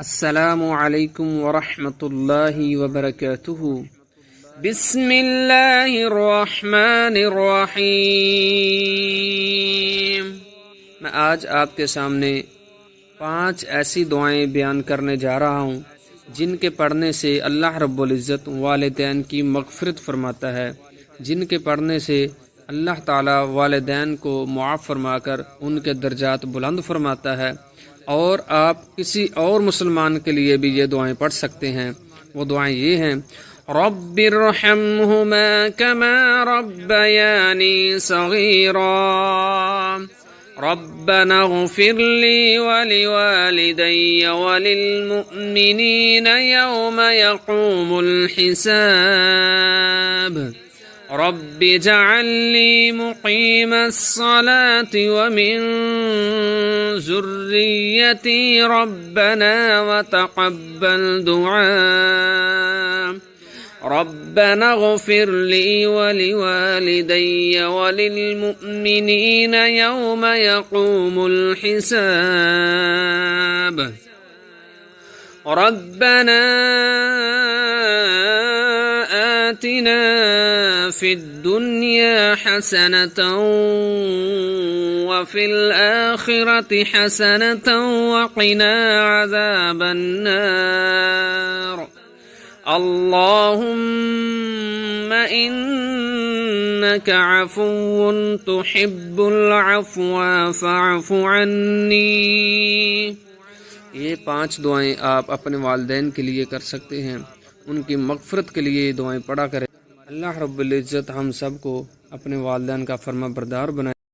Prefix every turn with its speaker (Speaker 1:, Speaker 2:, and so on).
Speaker 1: अस्सलामु अलैकुम वरहमतुल्लाहि वबरकातुहू। बिस्मिल्लाहिर्रहमानिर्रहीम। मैं आज आपके सामने 5 ऐसी दुआएं बयान करने जा रहा हूँ जिनके पढ़ने से अल्लाह रब्बुल इज़्ज़त वालिदैन की मग़फ़िरत फरमाता है, जिनके पढ़ने से अल्लाह ताला वालिदैन को मुआफ़ फरमाकर उनके दर्जात बुलंद फरमाता है। और आप किसी और मुसलमान के लिए भी ये दुआएं पढ़ सकते हैं। वो दुआएं ये हैं: रब्बिरहम्हुमा कमा रब्बयानी सगीरा, रब्बना इग़फ़िरली वलिवालिदैय वलिलमुअ्मिनीना यौम यक़ूमुल हिसाब, रब्बि जअल्नी मुक़ीमस्सलाति व मिन ज़ुर्रिय्यती रब्बना व तक़ब्बल दुआ, रब्बना इग़फ़िरली वलिवालिदैय वलिलमुअ्मिनीना यौम यक़ूमुल हिसाब, रब्बना आतिना फिद्दुन्या हसनतन व फिल आखिरति हसनतन व क़िना अज़ाबन्नार, अल्लाहुम्मा इन्नका अफ़ुव्वुन तुहिब्बुल अफ़्वा फ़अफ़ु अन्नी। ये 5 दुआएं आप अपने वालिदैन के लिए कर सकते हैं, उनकी मग़फ़िरत के लिए दुआएं पढ़ा करें। अल्लाह रब्बुल इज़्ज़त हम सब को अपने वालिदैन का फरमा बरदार बनाए।